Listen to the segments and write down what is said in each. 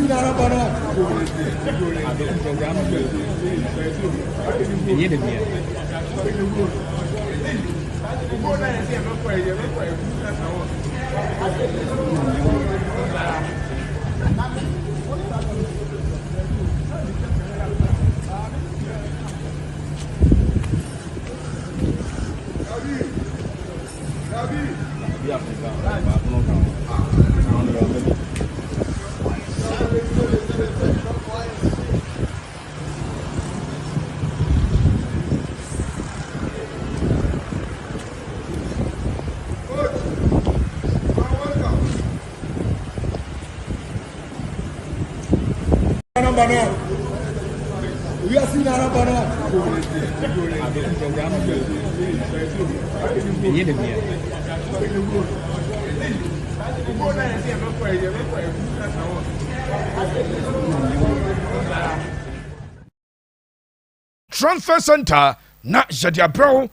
We are seeing Arabana. Transfer Center na Jadia Bro.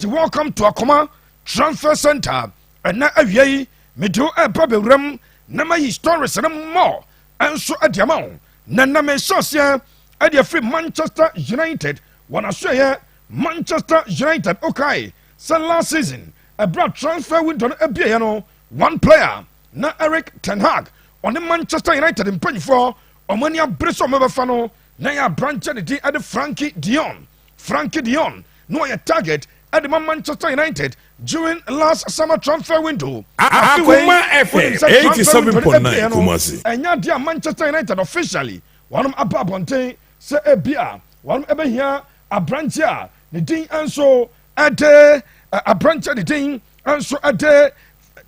Welcome to Akoma Transfer Center. And na aviai me do a problem room. Na my stories and more. And so at the amount. Na me sosia at the free Manchester United. Wanna say Manchester United. Okay. So last season a broad transfer window a piano. One player na Eric Ten Hag on the Manchester United in 24. Omania Brisso Mebafano. Na ya branch at the Frankie Dion no a target at the Manchester United during last summer transfer window. Akoma FM 87.9 Kumasi. And ya dear Manchester United officially one of Ababonte say a beer one ever here a branch here the thing and so at a branch at the thing and so at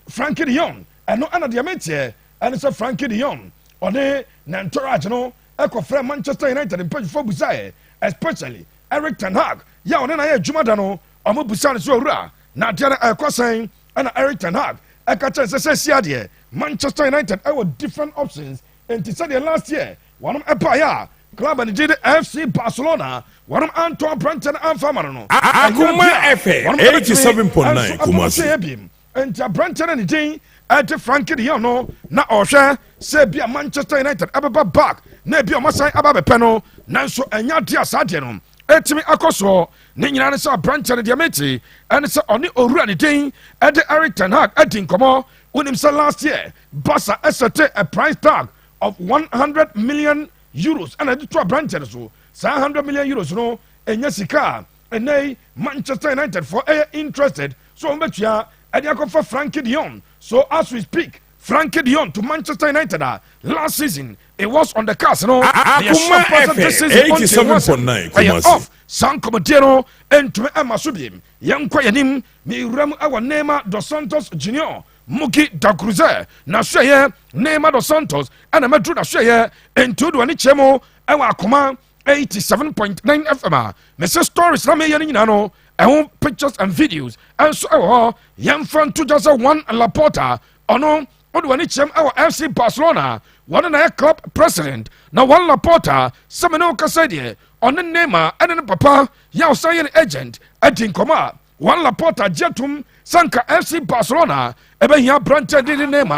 Frankie Dion and no another mate and it's a Frankie Dion on the Nantorage no Echo friend Manchester United in page 4 Busaye, especially Eric Ten Hag. Ya on na Jumadano, Omo Busan so ra. Na dia na saying and Eric Ten Hag. Eka say siade Manchester United have different options. And to say the last year, one of Empire club and did FC Barcelona, one of Antoine Branton and Famano. Akoma FM 87.9 Kumasi. And Branton and the at Frankie Dion na Osha say be Manchester United ababa back na be Masai ababe peno nanso enya dia sade no etimi akoso ne nyina ne sa branch ne dia meti and say oni owura ne den at Eric Ten Hag adin komo unim say last year Barca asserted a price tag of 100 million euros and adi to branch so 100 million euros no enya sika and Manchester United for interested so mbetua adi akofa Frankie Dion. So as we speak, Frankie Dion to Manchester United last season, it was on the cast, no? Akoma FM 87.9 Kumasi. Off San Comodero and to Emma Subim, young Quayanim, me ram our Neymar dos Santos Junior, Muki da Cruze, Nashaya, Neymar dos Santos, and a Madrid Nashaya, and to Duanichemo, our Akoma 87.9 FM. Mrs. Stories Rame Yaninano. And pictures and videos and so young friend to just one Laporta ono odwanichem our FC Barcelona one and a club president now one Laporta semeno kasadie on the name and papa ya saying agent adin koma one Laporta jetum sanka FC Barcelona ebe here branch did the name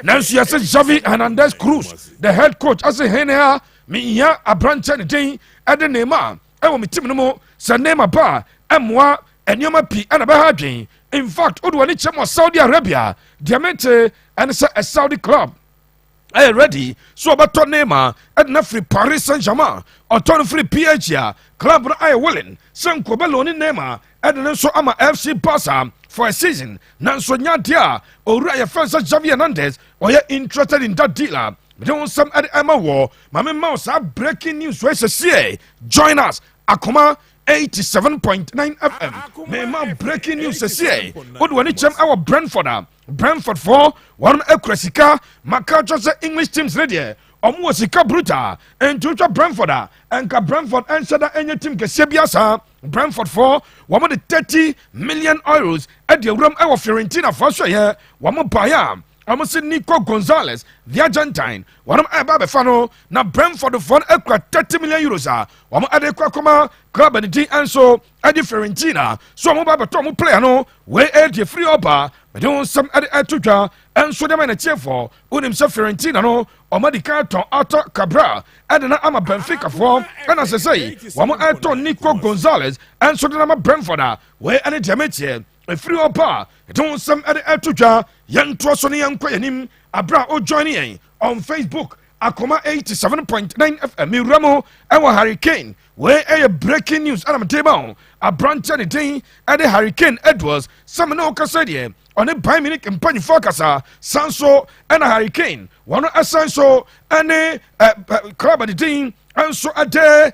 nancy as Xavi Hernandez Cruz the head coach as a henia me ya a branch anything at the name ewo mi tim no mo sa name ba Emwa and Yoma P and Abahadin. In fact, Udwanichem Saudi Arabia, Diamante and a Saudi club. Are ready? So about Tonema and Nafri Paris Saint-Germain or Tonfree PHA club I willing. San Cobeloni Nema and Nanso Ama FC Barca for a season. Nanso Nyadia or Raya First Xavi Hernandez or you're interested in that dealer. Don't some at Emma War. Mamma Mouse have breaking news. Join us. Akoma 87.9 FM. Mema breaking news say. What when it our Brentford for one Ekresika, Makacha English teams ready. Omwosika Bruta and Tucha Brentford and Brentford answer that any team Kesebiasa Brentford for one of the 30 million euros at the room our Fiorentina for sure here. One more buyer. I'm saying Nico Gonzalez, the Argentine. One of Ababefano, now Brentford for 30 million euros. One more Akoma club and the and so at the Fiorentina. So I'm about to play no way at the free upper mede wo nsɛm ɛde ɛto ɛnso de ma ne tiefo wonim sɛ Fiorentina no ɔmadi ka tɔn Arthur Cabral ɛde na ama Benficafoɔ ɛna sɛ sɛi wɔn ɛtɔn Nico Gonzalez ɛnso de na ma Brentford a wɔyɛ ɛne deɛ mɛtiɛ ɛfiri hɔ pa mede wo nsɛm ɛde ɛto yɛntoa so ne yɛnkɔ yɛnim abra o join yɛn on Facebook Akoma 87.9 FM miwura mu ɛwɔ Hurricane wei ɛyɛ breaking news ɛna mede ba ho aberante ne din ɛde Hurricane Edwards sɛ me ne wo kasa deɛ ɔne Bayern Munich mpanyinfoɔ kasa san so ɛna Hurricane wɔno ɛsan so ɛne club ne din ɛnso ɛde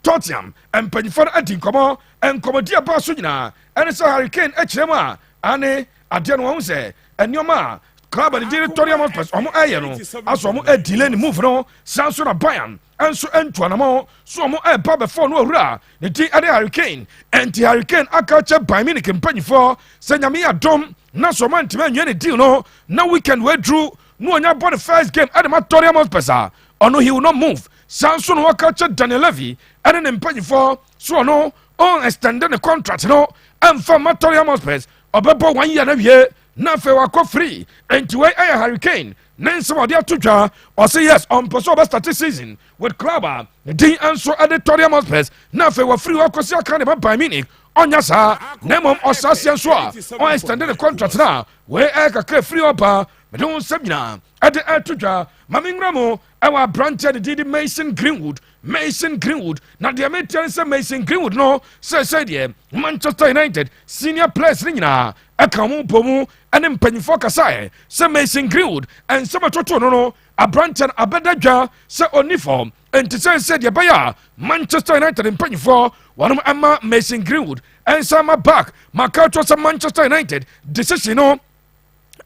Tottenham mpanyinfoɔ no adi nkɔmmɔ nkɔmmɔdi aba so nyinaa ɛne sɛ Hurricane akyerɛ mu a ane adeɛ no wɔn sɛ nneɛma a club ne din Tottenham Hotspur ɔmo ɛyɛ no aso ɔmo delay ne move no san so na Bayern ɛnso ɛntuanamo so ɔmo ɛba bɛfɔ no owura ne din ɛde Hurricane ɛnti Hurricane aka kyɛ Bayern Munich mpanyinfoɔ sɛ nyame adom na so ɔmo ntoma nwɛ ne deal no na weekend waduru no ɔnya bɔ ne first game ɛde ma Tottenham Hotspur a ɔno he will not move san so no waka kyɛ Daniel Levy ɛne ne mpanyinfoɔ so ɔno on extend ne contract no ɛmfa ma Tottenham Hotspur ɔbɛbɔ 1 year na wie na afei wakɔ free enti wei ɛyɛ Hurricane ne nsɛm ɔde ato dwa ɔse yes ɔmpɛ sɛ ɔbɛstarte season with club a ne din ɛnso ɛde Tottenham Hotspur na afei wafiri hɔ akɔsi aka ne ba Bayern Munich ɔnya saa na mmom ɔsaaseɛ nso a ɔnextende ne contract no a wei ɛyɛ kakra firi hɔ paa mede wo nsɛm nyinaa ɛde ɛto dwa ma menwura mu ɛwɔ aberanteɛ ne din de Mason Greenwood na deɛ metia ne sɛ Mason Greenwood no sɛsɛ deɛ Manchester United senior players ne nyinaa ɛka mo bɔ mu ɛne mpanyinfoɔ kasaeɛ sɛ Mason Greenwood ɛnsɛm ɛtoto no aberanteɛ no abɛda dwa sɛ ɔni fam enti sɛ deɛ ɛbɛyɛ a Manchester United mpanyinfoɔ wɔnom ɛma Mason Greenwood ɛnsa ma back maka to sɛ Manchester United decision no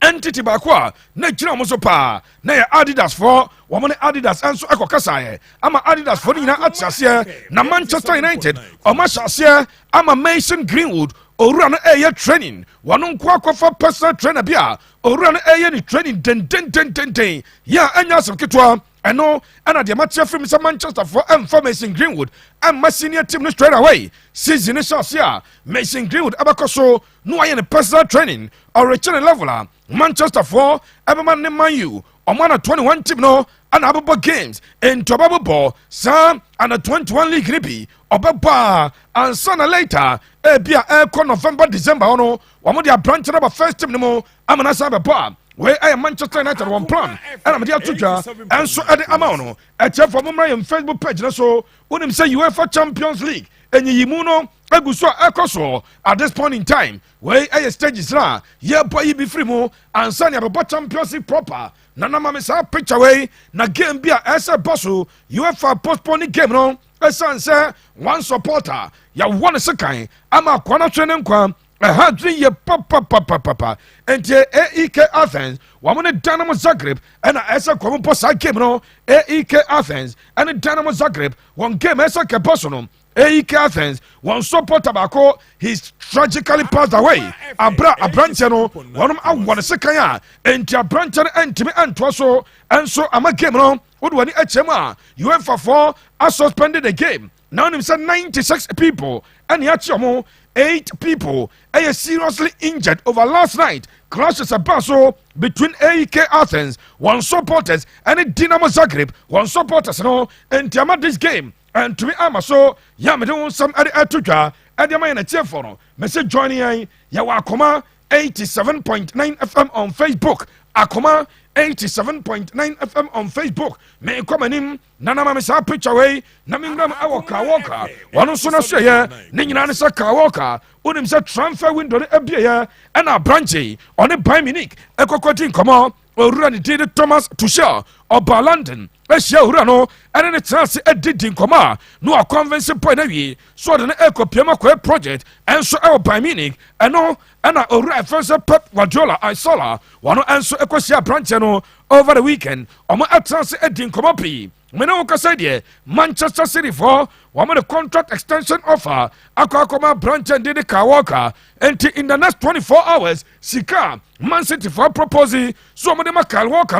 entity baako a na gyina mo so paa na yɛ Adidas for wɔn ne Adidas nso ɛkɔ kasaeɛ ama Adidas for ne nyinaa ate aseɛ na Manchester United ɔmo ahyɛ aseɛ ama Mason Greenwood owura no ɛyɛ training wɔn nko akɔfa personal trainer bi a owura no ɛyɛ ne training dendendendenden yɛ a ɛnya asɛm ketewa ɛno ɛna deɛ makyɛ fim sɛ Manchester for ɛmfa Mason Greenwood ɛmma senior team no straight away season ne hyɛ ase a Mason Greenwood ɛbɛkɔ so no wayɛ ne personal training ɔrekyɛ ne level a Manchester for ɛbɛma ne Man U ɔmo na 21 team no ana abɛbɔ games nti ɔbɛbɔ saa ana 21 league ne bi ɔbɛbɔ a ansa na later ebi a ɛkɔ November December hɔ no wɔn de aberante no ba first team no mu ama na san bɛbɔ a wei ɛyɛ Manchester United wɔn plan ɛna mede ato dwa ɛnso ɛde ama wo no ɛkyɛfo mommra yɛn Facebook page no so wonim sɛ UEFA Champions League ɛnyiyimu no agu so a ɛkɔ so at this point in time wei ɛyɛ stages na yɛbɔ yi bi firi mu ansa ne abɛbɔ Champions League proper na nama me saa picture wei na game bi a ɛsɛ bɔ so UEFA postpone game no ɛsiane sɛ one supporter yɛwɔ ne sekan ama akwa no hwɛ ne nkwa ɛha dwen yɛ papapapapa enti AEK Athens wɔn ne Dynamo Zagreb ɛna ɛsɛ kɔm bɔ saa game no AEK Athens ɛne Dynamo Zagreb wɔn game ɛsɛ kɛbɔ so no AEK Athens wɔn supporter baako he's tragically passed away aberanteɛ no wɔn awɔ ne sekan a enti aberanteɛ no ɛntumi ɛntoa so ɛnso ama game no wode wɔne akyɛ mu a UEFA for suspended the game na wonim sɛ 96 people ɛne akyɛ mo 8 people are seriously injured over last night. Clashes about so between AEK Athens, one supporters, and Dynamo Zagreb, one supporters, no, and Tiamat this game. And to me, I'm so, Yamadon, some at Atuja, and the man at Chefono. Message joining Akoma 87.9 FM on Facebook. Akoma 87.9 FM on Facebook. May come in Nana Mamisa picture away. Namingram Awaka. One of Sona Shaya, Ninanisa Kawaka, Unim said transfer window Abia, and our branchy on a Bayern Munich, Ecocotin Koma, or Rani did Thomas Tuchel, or Barlanden, Esha Urano, and a chance at Didin Koma, no a convincing point of view, so an Eco Piama project, and so our Bayern Munich, and no, and I first Pep Guardiola, I saw one answer Ecosia Branchano over the weekend, or my chance at Din Komapi. Menoka said, Manchester City for one of the contract extension offer. Akoma branch and did the Kawaka. And in the next 24 hours, Sika, Man City for proposing so many Makal Walker.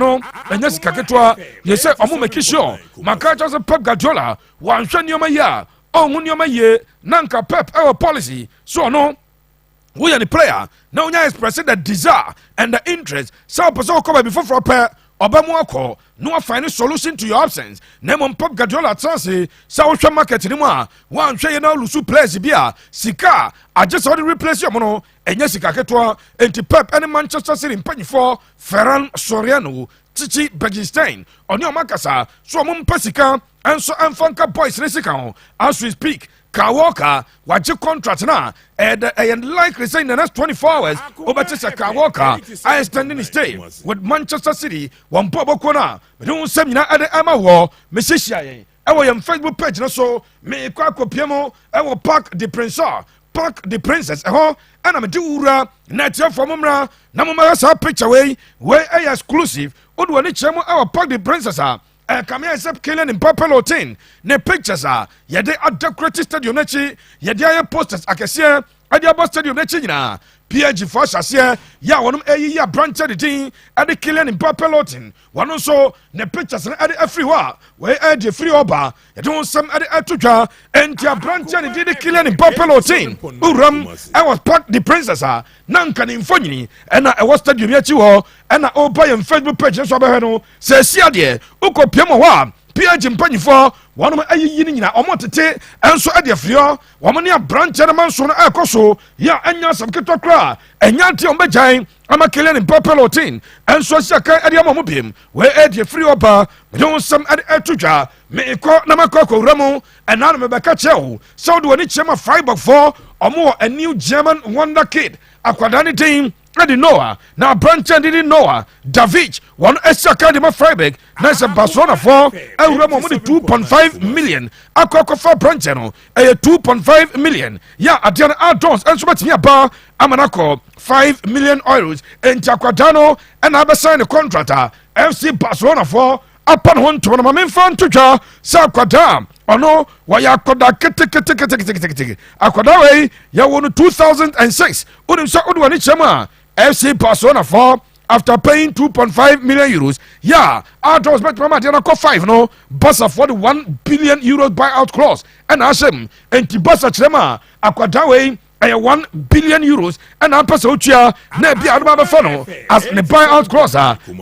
And yes, Kaketwa, you say, Omu Mekisho, Makajas and Pep Guardiola, one Shanyoma ya, Omunyoma ye, Nanka Pep our policy. So no. we are the player now nya express the desire and the interest so person come before for pair obamu akọ no find a solution to your absence nemo Pep Guardiola chance sa wo hwe market ni mu a wan hwe ye na lusu players bia sika just want to replace your mono enya sika ketwa enti Pep and Manchester City mpanyifo Ferran Soriano Chichi Bergstein oni o makasa so mo mpasika enso amfanka boys ne sika ho as we speak Kawalker waje contract na and likely say in the next 24 hours Obatisa Kawalker I extending his stay with Manchester City one bobo kona me don sem nyina ade ama wo me hihia yen e wo yem Facebook page na so me kwa kopiemo e wo Park the Princess ho ana me di wura na tie for momra na momra sa picture we exclusive odo ni chemo e wo Park the Princess come here except killing in purple routine. Ne pictures are ye de decorated stadium nechi ye de posters akese ade stadium nechi nyina PG for shase ya wonum ya branch the thing ade killing in purple routine one so ne pictures ade everywhere we ade free oba ye don some ade atutwa enti branch the de killing in purple routine uram I was Park the Princess nanka ni mfonyini ena e was stadium nechi ho ena oba ye Facebook page so be no se sia de ukopiemo ho PG mpanyifo wonum ayiyi ni nyina omotete enso ade afrio womne abranche na manso na ekoso ya anya sabketo kra enya nti ombejan ama kelen purple routine enso siaka ade amamo biem we ade afrio ba don sam ade atudwa me eko na makoko ramu enana me beka chewo so do ni chema Freiburg for omo a new German wonder kid akwadani team Ready Noah now branch and didn't Noah David one extra de Freiburg nice Barcelona for Ramo 2.5 million akoko for branch no 2.5 million yeah at the outdoors and so much here bar amanako 5 million euros and Jakwadano and I sign a contract FC Barcelona for upon one to my main fan to ja Sakwadam ono waya koda kete akoda we ya wonu 2006 unim so odwa ni chema FC Barcelona for after paying 2.5 million euros yeah outdoors bet mama dey na 5 no Barca for the 1 billion euros buyout clause and asem enti Barca chema akoda we 1 billion euros and I'm pass utia na bia ado ba fa no as the buyout clause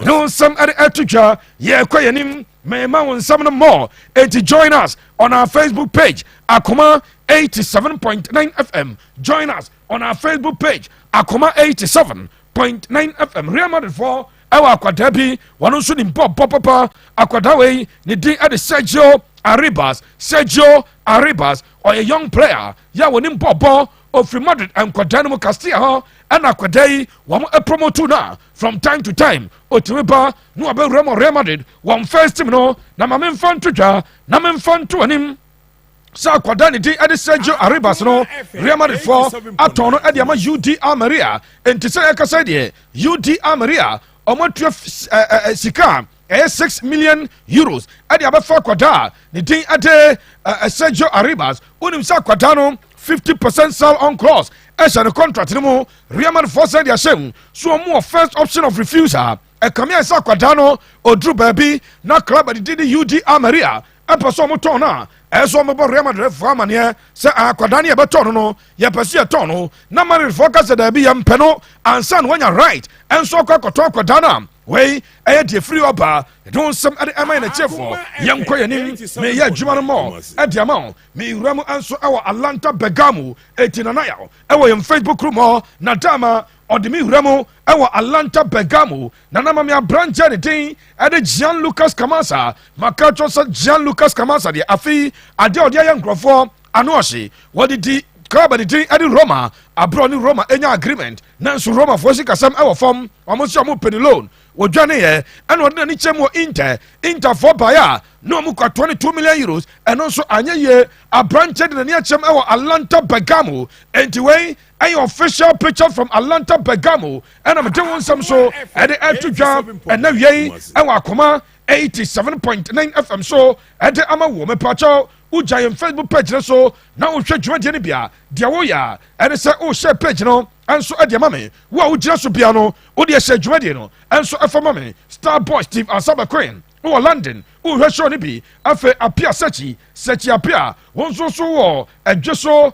no some attuja ye kwayanim may man some more and to join us on our Facebook page Akoma 87.9 FM join us on our Facebook page Akoma 87.9 FM Real Madrid for our kwadabi wanu so ni papa akwada we ni din at Sergio Arribas or a young player ya woni bobo of Madrid and Quadanimo Castilla and Aquadai, one a promoter now from time to time. Otiba, no about Real Madrid, one first team no, Namamen fan to ja, Namen fan to him. Sa Quadanity at the Sergio Arribas no, Real Madrid for Atono Adiama UD Maria, and to say Casadie, UD Maria, or Montreal Sika. 6 million euros at the Abafa Quada, the thing at Sergio Arribas, Unim Sa Quadano. 50% sell on clause as a contract no Real Madrid for said yashem so more first option of refusal e come here sa Quadano or Drew baby na club at the UD Maria e person mo ton na e so mo Real Madrid for man here say Quadani e beton no ye pese e ton no na Madrid focus da bi yam peno ansan when you right and so Quadana wey the free oba don some at am in a chef for young koyanim me ya djuma no mo at the amount me ramu anso our Atlanta Bergamo 89 our Facebook room na dama or the me ramu our Atlanta Bergamo na na me branch any thing at the Jean Lucas Camasa makacho sa Jean Lucas Camasa the afi ade ode young crofo anoshi what did the club at the at Roma abroad in Roma any agreement nanso Roma for sikasam our form almost your penny loan wodwane ye and wodane ni chemo Inter for buyer no mu kwa 22 million euros and also anye ye a branch de na chem e Atlanta Bergamo anyway an official picture from Atlanta Bergamo and I'm doing some so at the air to job and now ye and Akoma 87.9 FM so at the ama woman pacho giant Facebook page so now we should join Bia dia woya and say oh share page no and so at the mame wo ujira so piano o dia share dwumade no and so for mame Star Boy Steve Asaba Queen o London o hwe show ni bi afa apia sechi apia won so wo adweso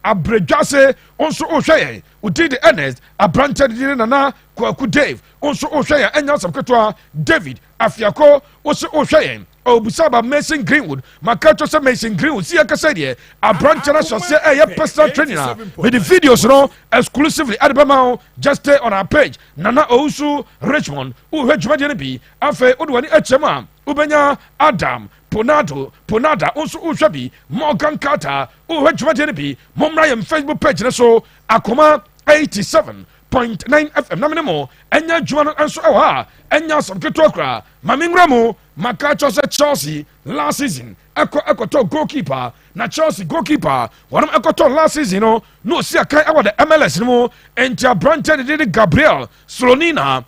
abredwase onso ohwɛ yɛn odi de Ernest abrante de nana kwaku Dave onso ohwɛ yɛn anya asam ketwa David afiako onso ohwɛ yɛn obusaba Mason Greenwood makato sɛ Mason Greenwood si akasa deɛ abrante na hyɛ ɛyɛ personal trainer with the videos no exclusively at bema just stay on our page nana ousu Richmond uhwɛ dwumadie no bi afei wode wani akyɛm a ubenya Adam Ponada onso uhwɛ bi Morgan Carter uhwɛ dwumadie no bi mommra yɛn Facebook page no so Akoma 87.9 FM na menemo enya dwuma no nso ɛwɔ ha enya asam ketewa kora ma menwura mu maka kyerɛ sɛ Chelsea last season ɛkɔtɔ goalkeeper na Chelsea goalkeeper wɔnom ɛkɔtɔ last season no na osi akan ɛwɔ the MLS no mu enti abrante de Gabriel Slonina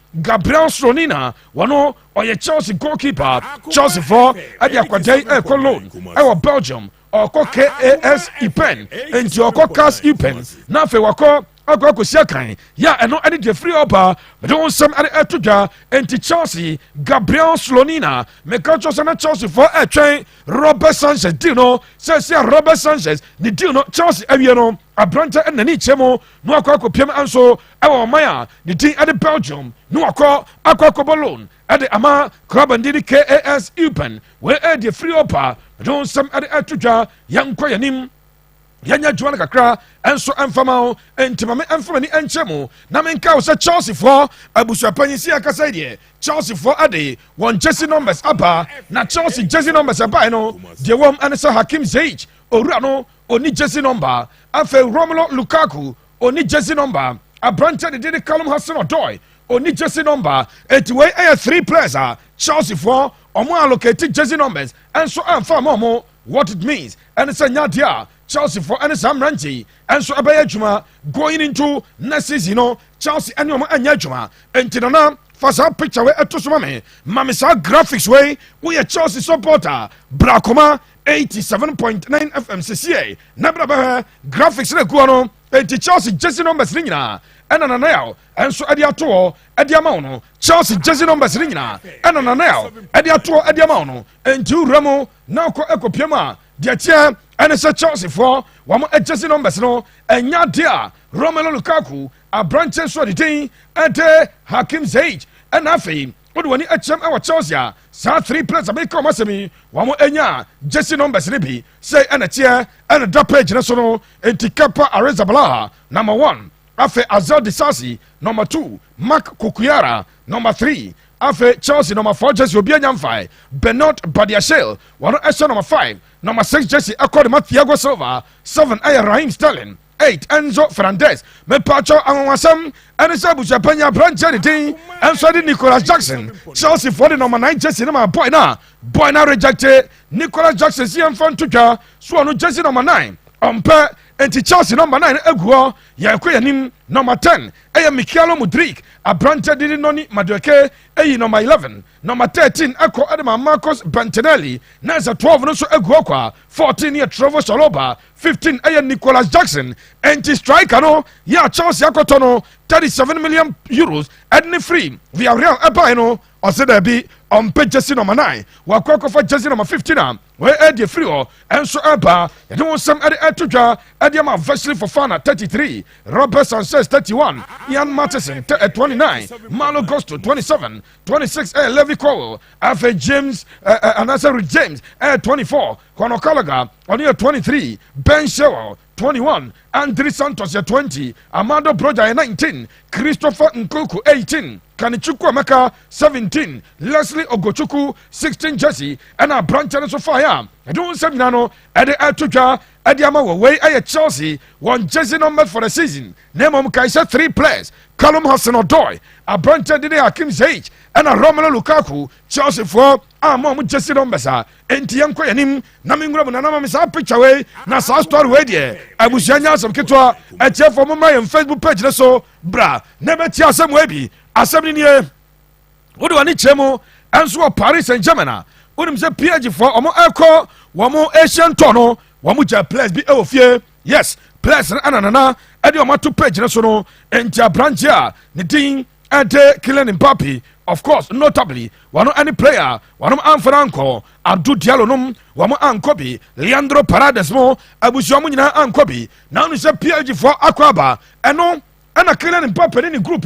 wɔno ɔyɛ Chelsea goalkeeper Chelsea for ɛde akwadaa ɛkɔ loan ɛwɔ Belgium ɔkɔ KAS Eupen enti ɔkɔ CAS Eupen na afei wakɔ akɔsi akan ya ɛno ɛde de free ɔba mede wo nsɛm ɛde ɛto dwa enti Chelsea Gabriel Slonina meka kyerɛ sɛ na Chelsea for ɛtwɛn Robert Sanchez deal no sɛsia Robert Sanchez ne deal no Chelsea awie no abrante ɛnani kyɛ mu na wakɔ akɔpiam nso ɛwɔ ɔman a ne din ɛde Belgium na wakɔ akɔbɔ loan ɛde ama krabandi de KAS Eupen wei ɛde free ɔba mede wo nsɛm ɛde ɛto dwa yɛnkɔ yɛnim yɛnyɛ adwuma no kakra ɛnso ɛmfama wo enti ma me ɛmfama ni ɛnkyɛ mu na menka wo sɛ Chelsea foɔ abusuapanyin si akasa deɛ Chelsea foɔ ade wɔn jersey numbers aba na Chelsea jersey numbers ɛbae no deɛ wɔm ɛne sɛ Hakim Ziyech owura no oni jersey number afei Romelu Lukaku oni jersey number abrante de Callum Hudson-Odoi oni jersey number eti wei ɛyɛ 3 players a Chelsea foɔ ɔmo allocate jersey numbers ɛnso ɛmfa ma ɔmo what it means ɛne sɛ nyadeɛ a Chelsea for any Sam Ranchi and so Abaya Juma going into next season, Chelsea and your Anya Juma and Tinana Fasa picture way at Tosumame Mamisa graphics way we are Chelsea supporter Brakoma 87.9 FM CCA Nabra graphics Guano and Chelsea Jesse numbers ringina and an anel and so Ediato Ediamano Chelsea Jesse numbers ringina and an anel Ediato Ediamano and 2 Ramo now Eco Piama Diatia and it's a Chelsea for one more adjusting numbers no and Yadia Romelu Lukaku a branch and so the thing and Hakim Ziyech and Afi would when you chem our Chelsea sa 3 players make come asemi one more enya Jesse numbers ribi say and a chair and a drop page national and Tikapa Arezabala number 1 Afe Azal Disasi number 2 Mark Kukuyara number 3 Afe Chelsea number 4 Jesse Obianyam 5 Bernard Badiashile one number 5 number 6 Jesse Akodi Thiago Silva 7 Raheem Sterling 8 Enzo Fernandez me pacho anwasam enisa buchapanya branch anything and so Nicholas Jackson Chelsea for the number 9 Jesse number boy na rejected Nicholas Jackson CM fan tuka so no Jesse number 9 ompe enti Chelsea number 9 eguo ya kwanim number 10 Michaelo Mudryk abrante didi noni Madueke number 11 number 13 eko Adama Marcos Bentinelli nasa 12 no so eguo kwa 14 year Trevor Chalobah 15 Nicholas Jackson enti striker no ya Chelsea akoto no 37 million euros and free via Real Ebai no oseda bi on page jersey number 9 wakoko for jersey number 15 we the free and so eba you know some etudwa ediama Wesley Fofana 33 Robert Sanchez 31 Ian Matheson 29 Malo Gusto 27 26 Levi Cowell Afe James Anasari James 24 Conor Gallagher on year 23 Ben Shewell 21 Andre Santos 20 Amado Broja 19 Christopher Nkoku 18 Kanichuku Amaka 17 Leslie Ogochuku 16 Jesse and a branch and so far I don't say nano at the Atuja at the Amawa way Chelsea one jersey number for the season name Kaisa 3 players Callum Hudson-Odoi a branch and Hakim Ziyech and a Romelu Lukaku Chelsea for mom jersey numbers enti yanko yanim na mingura na na misa picture way na sa story way there abusuanya some kitwa e che for my Facebook page na so bra na beti asem we bi asem ni nie wo de wani chemu enso Paris Saint-Germain wonim se PSG for omo eko womo Asian tono womo ja players bi e ofie yes players ananana e de omo to page na so no enti branch a ne din ente Kylian Mbappe, of course, notably, one any player, one Anko, Abdou Diallo num, one Ankobi, Leandro Paredes mo, Abusiamuna Ankobi, now is a PSG for Aquaba, and no, and a Kylian Mbappe in the group,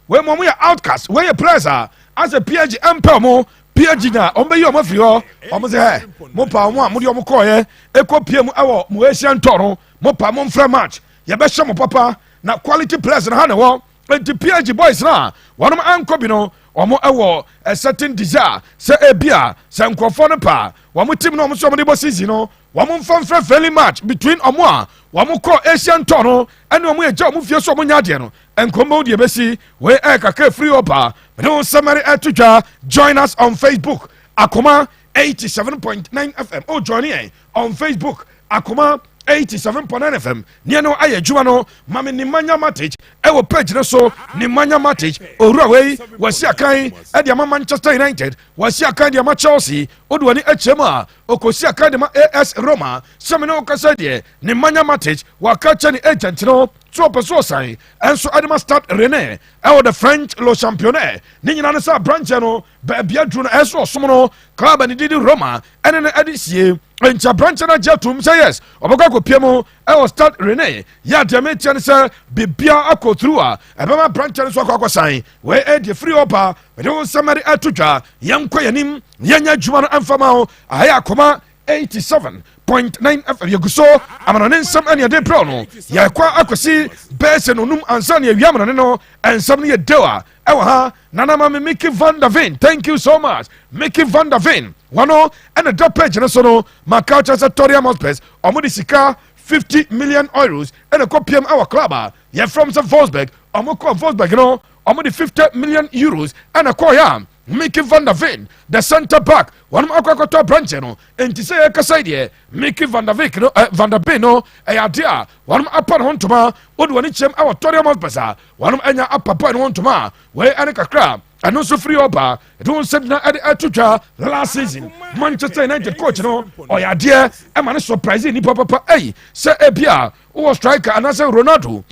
where we are outcast, where a player, as a PSG Empemo, PSG na, ombe yo mafio, omoze he, mopa one, Mudio Mokoye, Eco PM, our Muesian Toro, mopa Monfra match, Yabesha Mopapa, na quality players in Hanawa, and the PSG boys na, one of Ankobino. Omo ewo a certain desire say ebia say nkofo pa wamo team no so mo de season no wamo mfamfra friendly match between omo a wamo call Asian tour no ene omo eja omo fie so omo nya de no enkomo de besi we kaka free opa me no summary atutwa. Join us on Facebook Akoma 87.9 FM. Oh, join in on Facebook Akoma 87.9 FM. Niano aye juano mami ni manya matage ewo page na so ni manya matage oruwe wasi akan e dia Manchester United wasi akan dia Chelsea odwani echema okosi akan dia AS Roma semino okasa de ni manya matage wakacha ni agent no so person sai enso adema start René ewo the French lo championnat ni nyina sa branch no ba bia dru no enso osomo no club ni didi Roma ene na adisie encha branch na jetum say yes oboka ko piemo ewo start René ya deme tian say bibia akọ through a ebema branch no so akọ sign we e de free opa we don summary atutwa yankọ yanim yanya djuma no amfama ho aya Akoma 87.9 FM yeguso amana nsem ane de pro no ya kwa akosi bese no num ansa ne awiam no ensem ne yedewa ewa ha nana mama Mickey van der Veen. Thank you so much Mickey van der Veen wano and a drop page no so no makaucha satoria mospes omudi sika 50 million euros and a copium our club ya from some Wolfsburg omoko Wolfsburg no omudi 50 million euros and a koya Mickey van der Veen, the center back, one of our branch, no, and to say a Cassadia, Mickey van der Veen, van der Veen, no, a idea, one upon Hontoma, would one each our Torium Bazaar, one of Anya up Papa and Hontoma, where Annika Crab, and also free opa, don't send at Atuja last season, Manchester United coach, no, or ya dear, I'm not surprising, Papa, eh, Sir Ebia, or striker, and answer Ronaldo.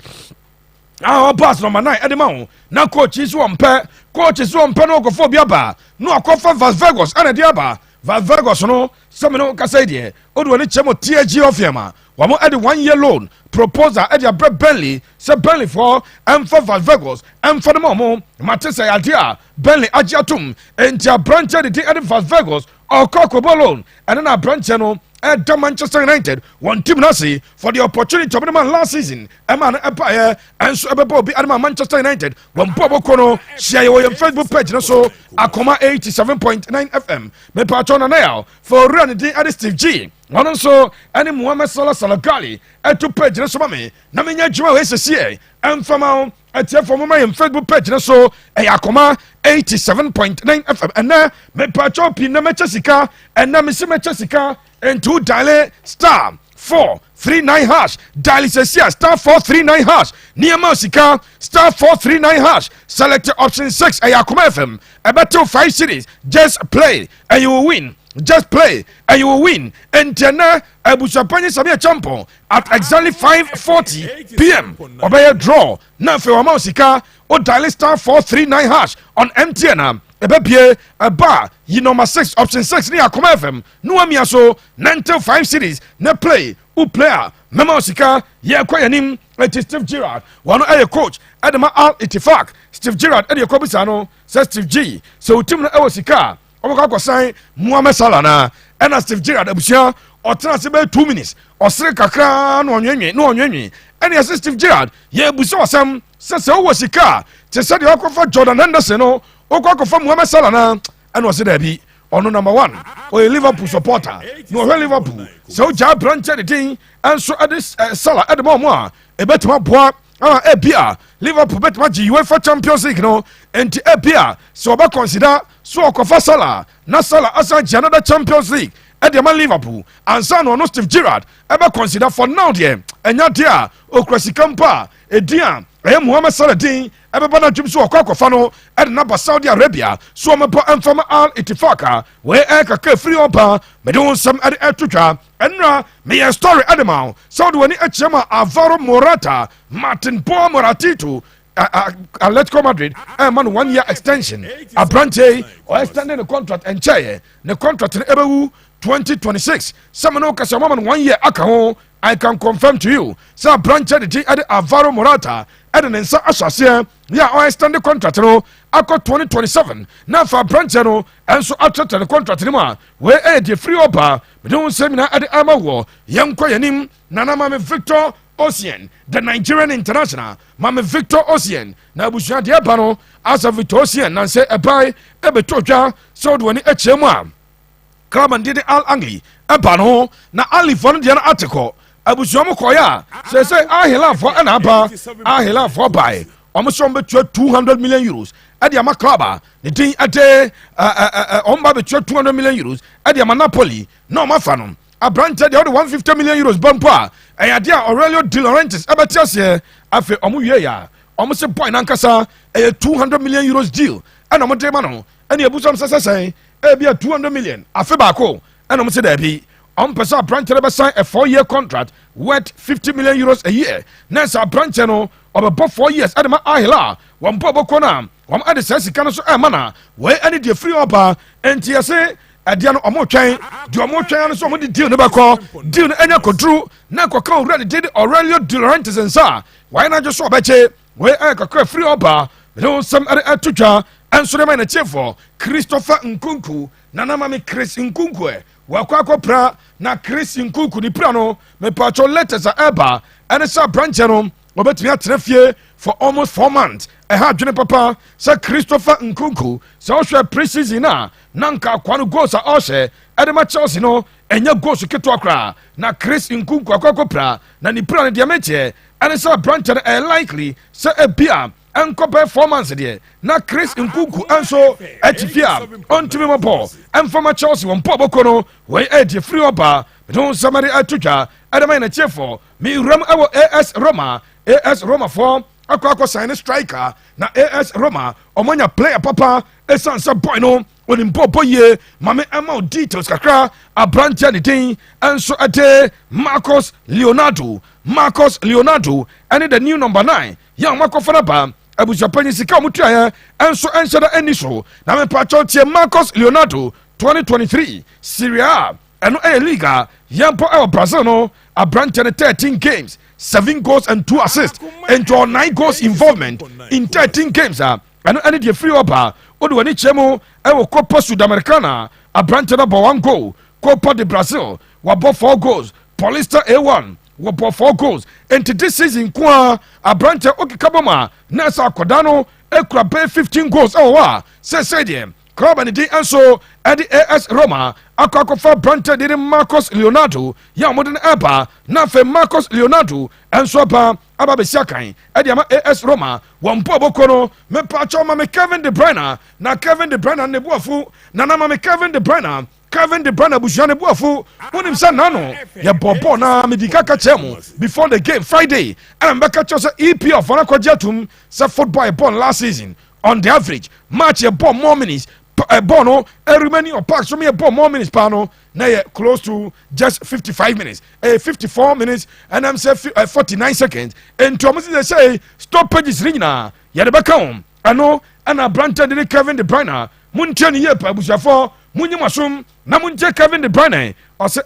Our pass number 9 Edemao. Now coach is one pair. Coach is one pen or for Biaba. No, a coffin Vas Vegas and a diaba. Vas Vegas, no, some no Cassadia. Odo any chemo TG of Yama. One more at 1 year loan. Proposer at your bread Bentley. Say Bentley for and for Vas Vegas. And for the Momo, Matessa idea. Bentley Ajatum. And your branch at the Vas Vegas or Coco Balloon. And then our branch channel. At Manchester United, one team nasi for the opportunity to be man last season. A man empire and so able be at Manchester United. One Bobo Kono share your Facebook page. So Akoma 87.9 FM. Me patron now for running at Steve G. One also any Muhammad Salah Salagali at 2 page. So mami na me nyajuma we se and from our at for my Facebook page. So Akoma 87.9 FM. And now me patron pin na Mechasika and na me si Mechasika. And to dial star 439 hash. Dial star 439 hash. Near Mosika star 439 hash. Select option 6. Akoma FM. A battle 5 series. Just play and you will win. Just play and you will win. And Tena Abusapani Sabia Champo at exactly 5:40 p.m. Obey a draw. Now for Mosika or dial star 439 hash on MTN. Ebepie a bar, you number 6 option 6 near Akoma FM. No amiaso 95 series ne play u player memo sika ye kwayanim et Steve Gerrard one a coach Adama Al Itifak Steve Gerrard e kobisano says Steve G so team no sika oboka kwasan Mohamed Salah na and Steve Gerrard abusia o transfer 2 minutes o sere kakra no onwenwe and yes Steve Gerrard ye abusia osam se wo sika te se de akofa Jordan Henderson no okwa from Mohamed Salah na and was there be ono number 1 or a Liverpool supporter no Liverpool so ja branch the thing and so at this Salah at the moment e betuma boa ebia Liverpool betuma UEFA Champions League no and ebia so ba consider so okofa Salah na Salah asa another Champions League at the man Liverpool and son no Steve Gerrard ever consider for now there enya dia okrasikampa edia Mohamed Salah din everybody jumps to a fano at number Saudi Arabia so I'm from Al Itifaka where I free opa me don't some at Etucha and me a story animal so do any HMA Alvaro Morata Martin Paul Moratito Atletico Madrid man 1 year extension abrante or extending the contract and chair the contract in ebewu 2026 samano kasa man 1 year aka ho I can confirm to you say branch the Alvaro Morata and the nsa asase ya or extend the contract no akọ 2027 na fa branch no enso attracted the contract ni ma we the free oba me don seminar at the amawo yankọ yanim nana mame Victor Osimhen, the Nigerian international, Mame Victor Osimhen, na abusuade aba no asa Victor Osimhen na se ebai ebetotwa so do ni echema. Club did Al Angli aba no na Ali for the article. Abusuamo koya say ahila for an aba ahila for buy. Almost between 200 million euros. At the Amaklaba, the thing at between 200 million euros at the Napoli, no mafanum. A branch the other 150 million euros bumper. And idea Aurelio De Laurentiis abatias afe omuyeya almost a point ankasa a 200 million euros deal and omo demano and the abusam say be a 200 million afe bako and omo say there be pesa branch never sign a 4-year contract worth 50 million euros a year next a branch no of about 4 years at the ahila one bobo kona one at the session so mana where any the free oba and TSA Adiano Omotwain, the Omotwain so many deal never call, deal any control, Nako already did Aurelio De Laurentiis and sa. Why not just so beche, where I could free oba, but some other atucha, and so the man a chief for Christopher Nkunku, Nanamami Chris Nkunku, Wakako pra, na Chris Nkunku di Prano, me patrol letters are eba, and a sub branchano, Robert Miatrefie for almost 4 months. A hard journey papa, Sir Christopher Nkunku, so share preseason na nanka kwanu goes are oshe, Edema Chelsea no, and your goes to Ketwakra, na Chris Nkunku akokopra, na ni plan diameter, and it's a branch and likely, Sir a beer, and compare 4 months a day. Na Chris Nkunku and so Etifia, on to me ball, and from a Chelsea one Pobokono, where Eddie free opa, but don't somebody at Tuja, Edema and Chefo, me rum our AS Roma for. Akwa sign a striker na AS Roma omanya player papa esansa boy no onimpopo ye mame ama details kakra a branch anything and so ate Marcos Leonardo and the new number 9 young Marco Fanaba abusapani sika mutua and so enshada eniso na me pacho tie Marcos Leonardo 2023 Serie A and a Liga yampo our Brazil no a branch 13 games 7 goals and 2 assists and 9 goals involvement in 13 games and the free oba odwani chemo ewo Copa Sudamericana a branch number 1 goal Copa de Brazil wabo 4 goals Paulista A1 wabo 4 goals and this season kwa a branch okikaboma nasa kodano ekura be 15 goals say them club and the also at the AS Roma akwakofa branch de Marcos Leonardo ya modern eba na fe Marcos Leonardo and so pa ababesiakan at the AS Roma one pobokono me pacho ma me Kevin De Bruyne na Kevin De Bruyne ne buafu na na ma me Kevin De Bruyne bushane buafu wonim sa nano ya bobo na medika ka chemu before the game Friday and mbaka chose EPL for na kwajatum sa football born last season on the average match a ball more minutes bono remaining or pack so me a ball more minutes pano na close to just 55 minutes 54 minutes and I'm say 49 seconds and Thomas they say stoppages ringna ya de baka ano ana branch de Kevin De Bruyne munche ni yepa bushafo munyi masum na munche Kevin De Bruyne o say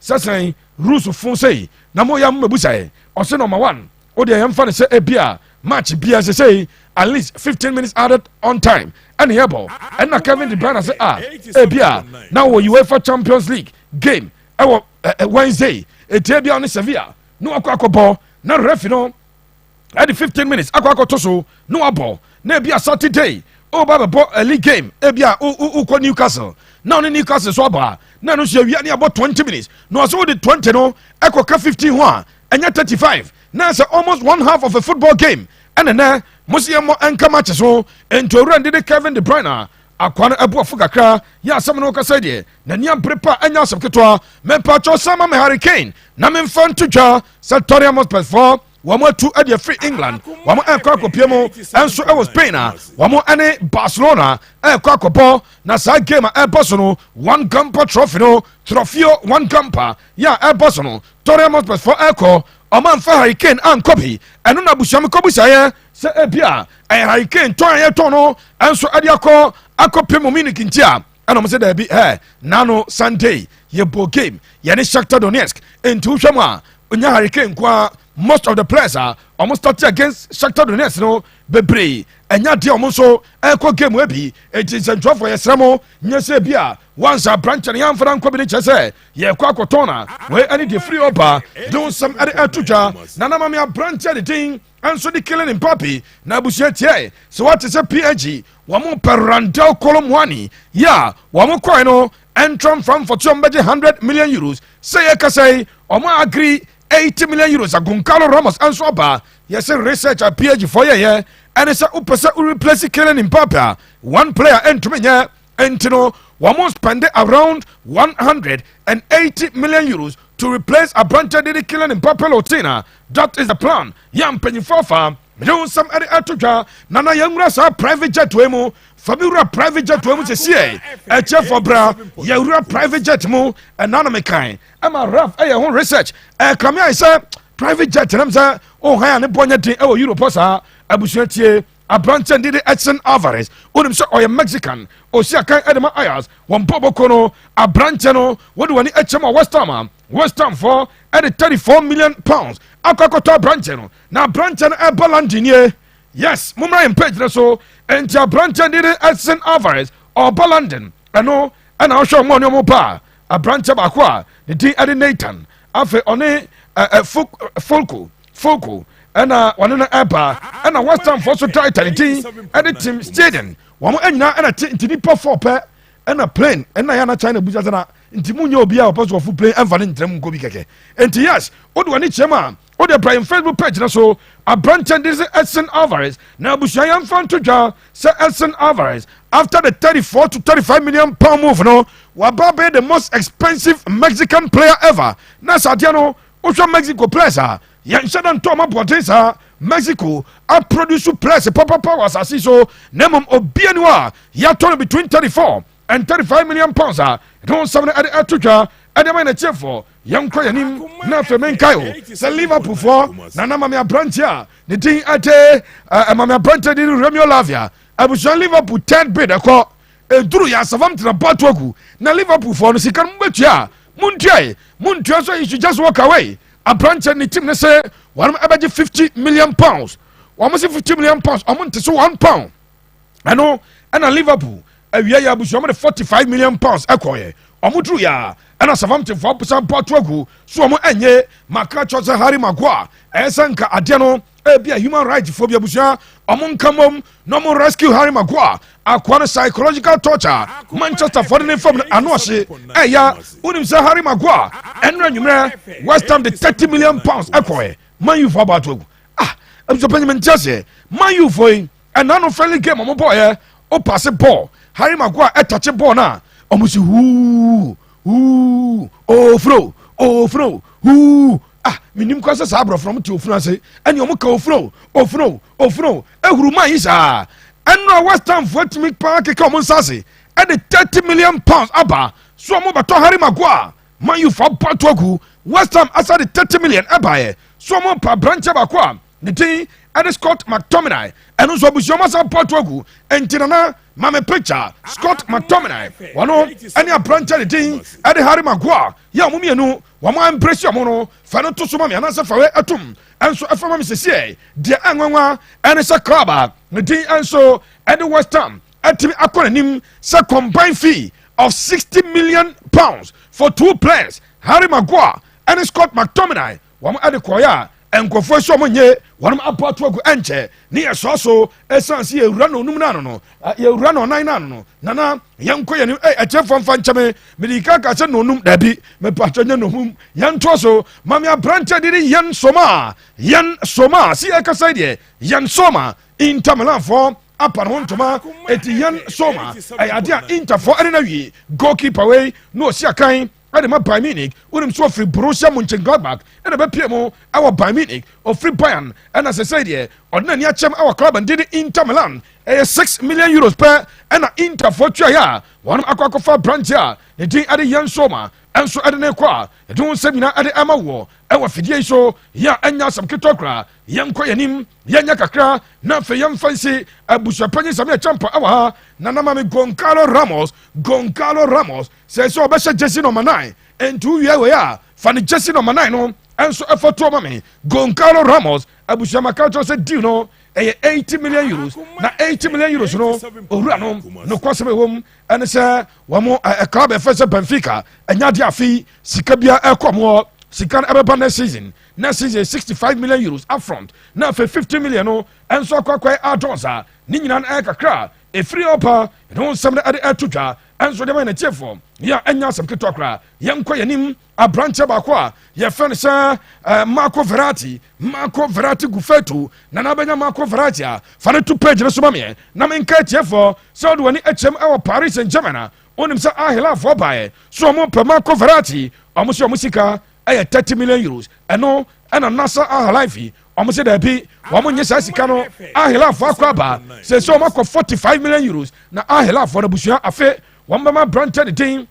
sasan rules fun say na mo ya mmebusa o say number 1 o de yam fa say ebia match bia say at least 15 minutes added on time and here ball and na Kevin De Bruyne say bia now UEFA Champions League game Wednesday etebia on Sevilla no akwa na ref no at the 15 minutes akwa toso no abo na bia Saturday baba ball a league game bia uko Newcastle now Newcastle so aba na no so wia ni about 20 minutes no so the 20 no akwa 15 ho anya 35 now it's almost one half of a football game and then Musiamo enka match so ento ran de Kevin De Bruyne akwana abuafo kakra ya asem no kasa de na nia prepa anya asem ketwa me pacho sama me Hurricane na me mfan twa Satori Amos +4 wamo tu ade free England wamo enka kopiemo enso e was Spain wamo ane Barcelona enka kopo na sa game e boso no 1 Gamper trophy no trofeo 1 Gamper ya e boso no Tori Amos +4 eko oman fa Hurricane an copy eno na busham kobusaye sɛ ebia ɛyɛ hurricane tɔn yɛ tɔn no ɛnso ɛde akɔ pemu Munich nti a ɛna ɔmo sɛ daabi nano Sunday yɛbɔ game yɛne Shakhtar Donetsk nti wohwɛ mu a onya hurricane nko most of the players ɔmo start against Shakhtar Donetsk no bebree ɛnya deɛ ɔmo nso ɛkɔ game bi eti nsɛntwerɛfoɔ yɛsrɛ mo nyɛ sɛ bi a once branch ne yɛmfra nkɔ bi ne kyɛ sɛ yɛkɔ akɔtɔn na wei ɛne deɛ firi ɔba de nsɛm ɛde ɛto dwa na na mame abrante de din ɛnso de kele ne mpapi na abusua tiɛ sɛ wate sɛ PNG wɔn pɛ Randall Colomwani ya wɔn kɔɛ no ɛntram from for 100 million euros sɛ yɛkasa yi ɔmo agree 80 million euros a Goncalo Ramos ɛnso aba yɛsɛ research a PNG for yɛyɛ ɛne sɛ wopɛ sɛ woreplace kele ne mpapi a one player ɛntumi nyɛ ɛnti no wɔn spend around 180 million euros to replace a branch de killing in Papa Lotina. That is the plan. Yam mpanyinfoɔ fa mede some ɛde ɛto dwa nana yɛnwura saa private jet wei mu famewura private jet wei mu sɛsie ɛkyɛ fɔ bra yɛwura private jet mu ɛna na mekan ɛma raf ɛyɛ ho research ɛkame ayɛ sɛ private jet nam sɛ ɔhan a ne bɔnyɛ den ɛwɔ Europe saa abusua tie abrante de Edson Alvarez onim sɛ ɔyɛ Mexican osi akan ɛdema Ayas wɔn bɔbɔkɔ no abrante no wɔde wɔne ɛkyɛm a West Ham for ɛde 34 million pounds akɔkɔtɔ abrante no na abrante no ɛbɔ London nie yes mumra yɛn page no so enti abrante de Edson Alvarez ɔbɔ London ɛno ɛna ɔhwɛ ɔmo ne ɔmo pa abrante baako a ne din ɛde Nathan afei ɔne Folko ɛna wɔne no ɛba ɛna West Ham for so title ne din ɛde Tim Stadion wɔn ɛnyina ɛna nti nipa 4 pɛ ɛna plane ɛna yɛ na China busa sɛ nti mu nyɛ obi a ɔpɛ so ɔfo plane ɛmfa ne ntrɛm nkɔ bi kɛkɛ enti yes wode wɔne kyɛm a wode Brian Facebook page na so abrante de sɛ Edson Alvarez na abusua yɛmfa nto dwa sɛ Edson Alvarez after the 34 to 35 million pound move no waba bɛyɛ the most expensive Mexican player ever na sadeɛ no wohwɛ Mexico players a yɛnhyɛ da ntɔ ma bɔden saa Mexico aproduce players papapa wɔ asase so na mmom obia ni hɔ a yɛatɔ no between 34 and 35 million pounds a ɛno nsɛm no ɛde ɛto dwa ɛde ma yɛnakyiɛfoɔ yɛnkɔ yɛnim na afei menkae o sɛ Liverpoolfoɔ na na mame abrante a ne din ɛte mame abrante de Romeo Lavia abusua Liverpool 10 bid ɛkɔ ɛduru yɛ asafam tena bato agu na Liverpoolfoɔ no sika no mobɛtua a montua so you should just walk away abrante ne team ne sɛ wɔnom ɛbɛgye 50 million pounds wɔn mo sɛ 50 million pounds ɔmo nte so 1 pound ɛno ɛna Liverpool awia yɛ abusua ɔmo de 45 million pounds ɛkɔɔyɛ ɔmo duru yɛ ɛna Southamptonfoɔ pesa bato agu so ɔmo ɛnyɛ maka kyerɛ sɛ Harry Maguire ɛyɛ sɛ nka adeɛ no ebi a human rights foɔ bi abusua ɔmo nka mom na ɔmo rescue Harry Maguire akɔ no psychological torture Manchester foɔ de ne fam ano ɔhye ɛyɛ wonim sɛ Harry Maguire ɛnura nwummerɛ West Ham de 30 million pounds ɛkɔɔyɛ Man U foɔ bato agu abusua panyim nti aseɛ Man U foɔ yi ɛna no friendly game ɔmo bɔɔyɛ ɔpaase bɔɔl Harry Maguire ɛtache bɔɔl na ɔmo si ofro minim kwa sɛ saa aborɔfo mo te ofuro ase ɛne ɔmo ka ofuro ehuru man yi saa ɛno a West Ham foɔ tumi paa keka ɔmo nsa ase ɛde 30 million pounds aba so ɔmo bɛtɔ Harry Maguire Man U foɔ bato agu West Ham asa de 30 million ɛbaeɛ so ɔmo pa branch baako a ne din ɛde Scott McTominay ɛno nso abusua ɔmo asa bato agu ɛnti nana mame picture Scott McTominay wɔno ɛne abrante ne din ɛde Harry Maguire yɛ ɔmo mmienu wɔn embrace ɔmo no fa no to so ma me anasɛ fa wɛ atum ɛnso ɛfa ma me sɛsie deɛ ɛnwanwa ɛne sɛ club a ne din ɛnso ɛde West Ham ɛtumi akɔ n'anim sɛ combined fee of 60 million pounds for 2 players Harry Maguire ɛne Scott McTominay wɔn ɛde kɔɔyɛ a nkɔfoɔ so ɔmo nye wɔn apato agu ɛnkyɛ ne yɛ sɔɔ so ɛsan si yɛwura no onum n'ano no yɛwura no ɔnan n'ano no nana yɛnkɔ yɛn ɛkyɛ fɔmfa nkyɛn mede ka sɛ na onum dabi mɛpatɔ nye no hum yɛntoɔ so maame aberante de yɛn soma si ɛkasa deɛ yɛn soma Inter Milan fɔ apa no ntoma eti yɛn soma ɛyɛ ade a Inter fɔ ɛne na wie goalkeeper wei na osi akan ɛde ma Bayern Munich wonim so ofiri Borussia Mönchengladbach ɛna bɛpie mu ɛwɔ Bayern Munich ofiri Bayern ɛna sɛsɛ deɛ ɔde n'ani akyɛm ɛwɔ club de Inter Milan ɛyɛ 6 million euros pɛ ɛna Inter fɔ tua yɛ a wɔn akɔ akɔfa branch a ne din ɛde yɛn soma ɛnso ɛde ne kɔ a ɛde ho nsɛm nyinaa ɛde ɛma wɔ ɛwɔ fidie so yɛ ɛnya asɛm ketewa koraa yɛnkɔ yɛnim yɛnyɛ kakra na afei yɛmfa nsi abusuapanyin sɛm yɛ kyɛmpa ɛwɔ ha na nama me Goncalo Ramos sɛ sɛ ɔbɛhyɛ jersey number 9 ɛnti wowie wei a fa ne jersey number 9 no ɛnso ɛfa toɔ ma me Goncalo Ramos abusuamaka kyerɛ sɛ deal no ɛyɛ 80 million euros na 80 million euros no owura no nokwasɛm ɛwɔ mu ɛne sɛ wɔn club ɛfɛ sɛ Benfica ɛnya de afi sika bia ɛkɔ mo sika no ɛbɛba next season 65 million euros upfront na afei 50 million no ɛnso akɔkɔɛ add-ons a ne nyinaa no ɛyɛ kakra ɛfiri ɔpa ɛne ho nsɛm no ɛde ɛto dwa ɛnso de ma yɛ n'akyiɛfoɔ yɛ ɛnya asɛm ketewa koraa yɛnkɔ yɛnim aberanteɛ baako a yɛfɛ no sɛ Marco Verratti Gufeto na nabɛnya Marco Verratti a fa no to page no so ma meɛ na menka atiefoɔ sɛ wode w'ani akyɛm ɛwɔ Paris Saint-Germain a wonim sɛ ahelafoɔ baeɛ so ɔmo pɛ Marco Verratti ɔmo sɛ ɔmo sika ɛyɛ 30 million euros ɛno ɛna nasa ahalife ɔmo sɛ daabi wɔmo nye saa sika no ahelafoɔ akɔ aba sɛ sɛ ɔmo akɔ 45 million euros na ahelafoɔ no busua afe wɔn bɛma brante ne din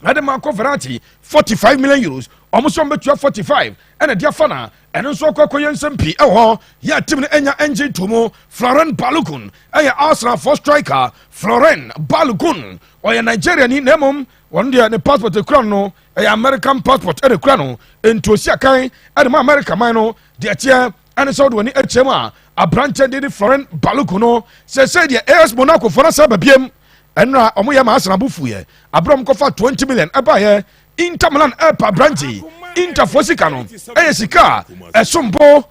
ɛde Marco Verratti 45 million euros ɔmo sɛ ɔmo bɛtua 45 ɛna de afa na ɛno nso akɔkɔ yɛ nsɛm pii ɛwɔ hɔ yɛ tim no ɛnya engine to mu Florent Balogun ɛyɛ Arsenal for striker Florent Balogun ɔyɛ Nigeria ni na mmom wɔn deɛ ne passport ekura no ɛyɛ American passport ɛde kura no ntosi akan ɛde ma America man no deɛ kyɛ ɛne sɛ ɔde wɔn akyɛ mu a aberanteɛ de Florent Balogun no sɛsɛ deɛ AS Monaco fɔ na sɛ babiem ɛnra ɔmo yɛ ma Arsenal bufu yɛ abrom kɔfa 20 million ɛbaayɛ Inter Milan ɛpa branche Interfoɔ sika no ɛyɛ sika ɛsompo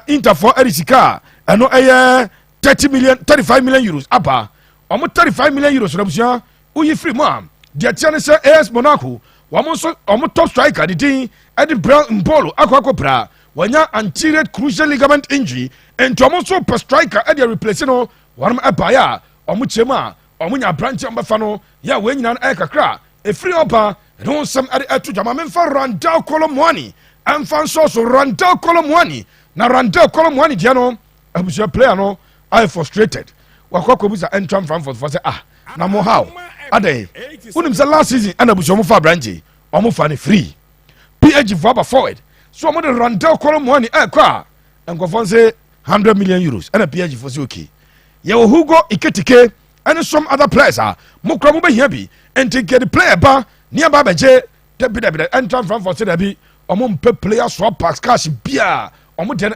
Interfoɔ ɛde sika ɛno ɛyɛ 35 million euros aba ɔmo 35 million euros na busua woyi firi mu a deɛ kyɛ ne sɛ AS Monaco wɔmo nso ɔmo top striker de din ɛde Mbolo akɔ pra wɔnya anterior cruciate ligament injury nti ɔmo nso pɛ striker ɛde replace no wɔnom ɛbaayɛ a ɔmo kyɛ mu a ɔmo nya branche ɔmbɛfa no yɛ wɔn nyinaa ɛyɛ kakra ɛfiri ɔba ɛne ho nsɛm ɛde ɛto dwama memfa Randal Kolomuani ɛmfa nso so Randal Kolomuani na Randal Kolomuani deɛ no abusua player no ayɛ frustrated wakɔ kɔbusa ɛntram Frankfurt sɛ na mo how adɛn wonim sɛ last season ɛna abusua mo fa branche ɔmo fa ne free PG fo aba forward so ɔmo de Randal Kolomuani ɛkɔ a nkɔfɔ sɛ 100 million euros ɛna PG fo sɛ okay yɛwɔ Hugo Iketike ɛne some other players a mo kura mo bɛhia bi nti nkɛde player ba ne aba bɛgye dabi ɛntram Frankfurt sɛ dabi ɔmo mpɛ player swap packs cash bia ɔmo deɛ no